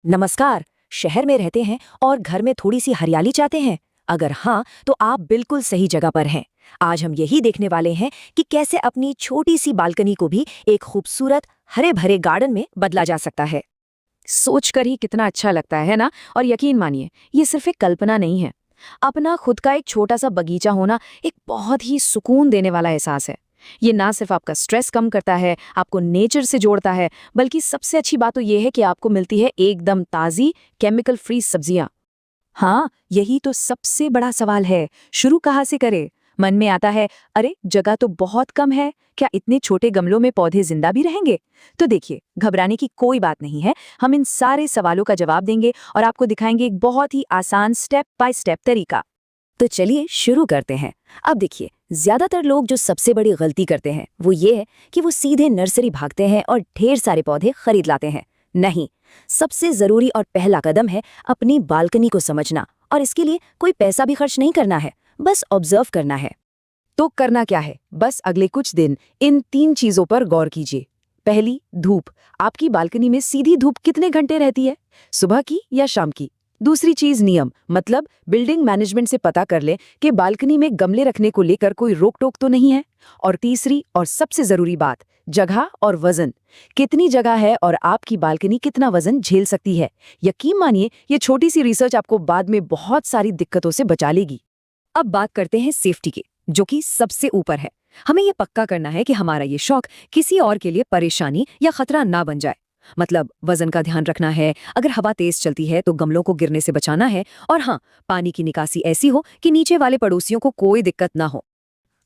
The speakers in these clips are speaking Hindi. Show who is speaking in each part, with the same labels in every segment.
Speaker 1: नमस्कार। शहर में रहते हैं और घर में थोड़ी सी हरियाली चाहते हैं? अगर हाँ, तो आप बिल्कुल सही जगह पर हैं। आज हम यही देखने वाले हैं कि कैसे अपनी छोटी सी बालकनी को भी एक खूबसूरत हरे भरे गार्डन में बदला जा सकता है।
Speaker 2: सोचकर ही कितना अच्छा लगता है ना। और यकीन मानिए, ये सिर्फ एक कल्पना नहीं है। अपना खुद का एक छोटा सा बगीचा होना एक बहुत ही सुकून देने वाला एहसास है। ये ना सिर्फ आपका स्ट्रेस कम करता है, आपको नेचर से जोड़ता है, बल्कि सबसे अच्छी बात तो ये है कि आपको मिलती है एकदम ताज़ी केमिकल फ्री सब्जियां।
Speaker 1: हाँ, यही तो सबसे बड़ा सवाल है। शुरू कहाँ से करें? मन में आता है, अरे जगह तो बहुत कम है, क्या इतने छोटे गमलों में पौधे जिंदा भी रहेंगे? तो देखिए, घबराने की कोई बात नहीं है। हम इन सारे सवालों का जवाब देंगे और आपको दिखाएंगे एक बहुत ही आसान स्टेप बाय स्टेप तरीका। तो चलिए शुरू करते हैं। अब देखिए, ज्यादातर लोग जो सबसे बड़ी गलती करते हैं वो ये है कि वो सीधे नर्सरी भागते हैं और ढेर सारे पौधे खरीद लाते हैं। नहीं, सबसे जरूरी और पहला कदम है अपनी बालकनी को समझना, और इसके लिए कोई पैसा भी खर्च नहीं करना है, बस ऑब्जर्व करना है।
Speaker 2: तो करना क्या है? बस अगले कुछ दिन इन 3 चीजों पर गौर कीजिए। पहली, धूप। आपकी बालकनी में सीधी धूप कितने घंटे रहती है, सुबह की या शाम की? दूसरी चीज, नियम, मतलब बिल्डिंग मैनेजमेंट से पता कर लें कि बालकनी में गमले रखने को लेकर कोई रोक टोक तो नहीं है। और तीसरी और सबसे जरूरी बात, जगह और वजन। कितनी जगह है और आपकी बालकनी कितना वजन झेल सकती है? यकीन मानिए, ये छोटी सी रिसर्च आपको बाद में बहुत सारी दिक्कतों से बचा लेगी।
Speaker 1: अब बात करते हैं सेफ्टी की, जो कि सबसे ऊपर है। हमें ये पक्का करना है कि हमारा ये शौक किसी और के लिए परेशानी या खतरा ना बन जाए। मतलब वजन का ध्यान रखना है, अगर हवा तेज चलती है तो गमलों को गिरने से बचाना है, और हाँ, पानी की निकासी ऐसी हो कि नीचे वाले पड़ोसियों को कोई दिक्कत ना हो।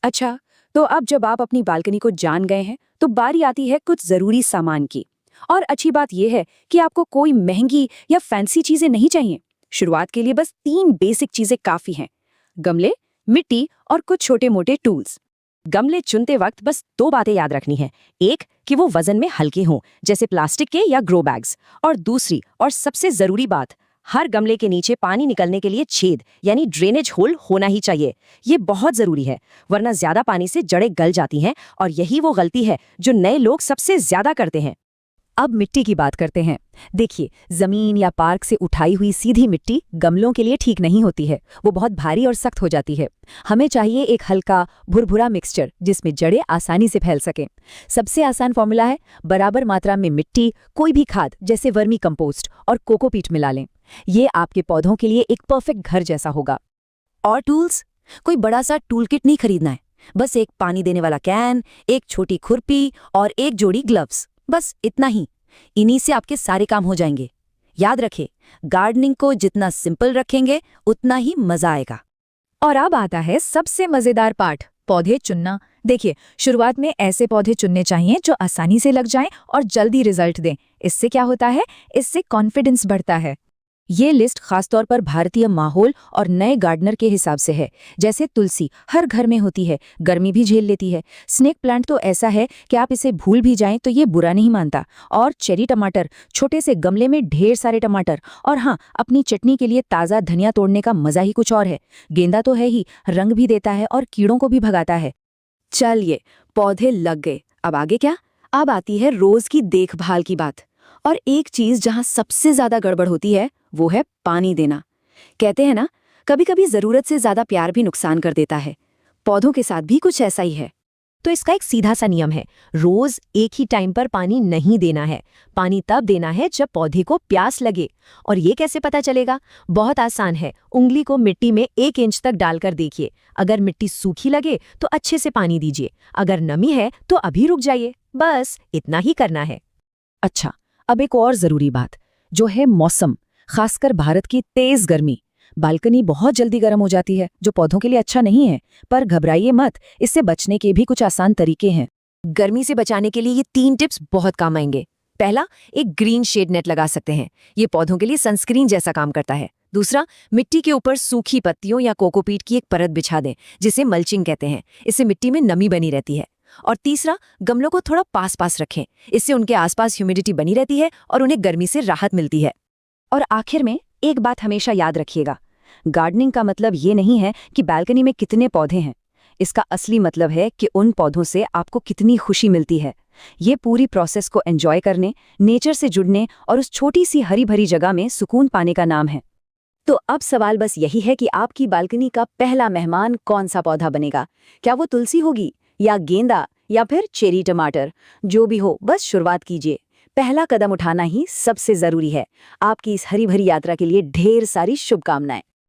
Speaker 2: अच्छा, तो अब जब आप अपनी बालकनी को जान गए हैं, तो बारी आती है कुछ जरूरी सामान की। और अच्छी बात यह है कि आपको कोई महंगी या फैंसी चीजें नहीं चाहिए। शुरुआत के लिए बस 3 बेसिक चीजें काफी हैं: गमले, मिट्टी और कुछ छोटे मोटे टूल्स। गमले चुनते वक्त बस 2 बातें याद रखनी है। एक, कि वो वजन में हल्के हों, जैसे प्लास्टिक के या ग्रो बैग्स। और दूसरी और सबसे जरूरी बात, हर गमले के नीचे पानी निकलने के लिए छेद यानी ड्रेनेज होल होना ही चाहिए। ये बहुत जरूरी है, वरना ज्यादा पानी से जड़ें गल जाती हैं, और यही वो गलती है जो नए लोग सबसे ज्यादा करते हैं।
Speaker 1: अब मिट्टी की बात करते हैं। देखिए, जमीन या पार्क से उठाई हुई सीधी मिट्टी गमलों के लिए ठीक नहीं होती है। वो बहुत भारी और सख्त हो जाती है। हमें चाहिए एक हल्का भुरभुरा मिक्सचर जिसमें जड़ें आसानी से फैल सकें। सबसे आसान फॉर्मूला है, बराबर मात्रा में मिट्टी, कोई भी खाद जैसे वर्मी कंपोस्ट और कोकोपीट मिला लें। ये आपके पौधों के लिए एक परफेक्ट घर जैसा होगा। और टूल्स, कोई बड़ा सा टूल किट नहीं खरीदना है। बस एक पानी देने वाला कैन, एक छोटी खुरपी और एक जोड़ी ग्लव्स, बस इतना ही। इन्हीं से आपके सारे काम हो जाएंगे। याद रखें, गार्डनिंग को जितना सिंपल रखेंगे उतना ही मजा आएगा।
Speaker 2: और अब आता है सबसे मजेदार पार्ट, पौधे चुनना। देखिए, शुरुआत में ऐसे पौधे चुनने चाहिए जो आसानी से लग जाएं और जल्दी रिजल्ट दें। इससे क्या होता है? इससे कॉन्फिडेंस बढ़ता है। ये लिस्ट खासतौर पर भारतीय माहौल और नए गार्डनर के हिसाब से है। जैसे तुलसी हर घर में होती है, गर्मी भी झेल लेती है। स्नेक प्लांट तो ऐसा है कि आप इसे भूल भी जाएं तो ये बुरा नहीं मानता। और चेरी टमाटर, छोटे से गमले में ढेर सारे टमाटर। और हाँ, अपनी चटनी के लिए ताज़ा धनिया तोड़ने का मजा ही कुछ और है। गेंदा तो है ही, रंग भी देता है और कीड़ों को भी भगाता है।
Speaker 1: चलिए, पौधे लग गए, अब आगे क्या? अब आती है रोज की देखभाल की बात। और एक चीज जहां सबसे ज्यादा गड़बड़ होती है वो है पानी देना। कहते हैं ना, कभी कभी जरूरत से ज्यादा प्यार भी नुकसान कर देता है। पौधों के साथ भी कुछ ऐसा ही है। तो इसका एक सीधा सा नियम है, रोज एक ही टाइम पर पानी नहीं देना है। पानी तब देना है जब पौधे को प्यास लगे। और ये कैसे पता चलेगा? बहुत आसान है, उंगली को मिट्टी में 1 इंच तक डालकर देखिए। अगर मिट्टी सूखी लगे तो अच्छे से पानी दीजिए, अगर नमी है तो अभी रुक जाइए। बस इतना ही करना है।
Speaker 2: अच्छा, अब एक और जरूरी बात, जो है मौसम, खासकर भारत की तेज गर्मी। बालकनी बहुत जल्दी गर्म हो जाती है, जो पौधों के लिए अच्छा नहीं है। पर घबराइए मत, इससे बचने के भी कुछ आसान तरीके हैं।
Speaker 1: गर्मी से बचाने के लिए ये 3 टिप्स बहुत काम आएंगे। पहला, एक ग्रीन शेड नेट लगा सकते हैं। ये पौधों के लिए सनस्क्रीन जैसा काम करता है। दूसरा, मिट्टी के ऊपर सूखी पत्तियों या कोकोपीट की एक परत बिछा दें, जिसे मल्चिंग कहते हैं। इससे मिट्टी में नमी बनी रहती है। और तीसरा, गमलों को थोड़ा पास पास रखें, इससे उनके आसपास ह्यूमिडिटी बनी रहती है और उन्हें गर्मी से राहत मिलती है।
Speaker 2: और आखिर में एक बात हमेशा याद रखिएगा, गार्डनिंग का मतलब ये नहीं है कि बालकनी में कितने पौधे हैं। इसका असली मतलब है कि उन पौधों से आपको कितनी खुशी मिलती है।
Speaker 1: ये पूरी प्रोसेस को एंजॉय करने, नेचर से जुड़ने और उस छोटी सी हरी भरी जगह में सुकून पाने का नाम है। तो अब सवाल बस यही है कि आपकी बालकनी का पहला मेहमान कौन सा पौधा बनेगा? क्या वो तुलसी होगी, या गेंदा, या फिर चेरी टमाटर? जो भी हो, बस शुरुआत कीजिए। पहला कदम उठाना ही सबसे जरूरी है। आपकी इस हरी भरी यात्रा के लिए ढेर सारी शुभकामनाएं।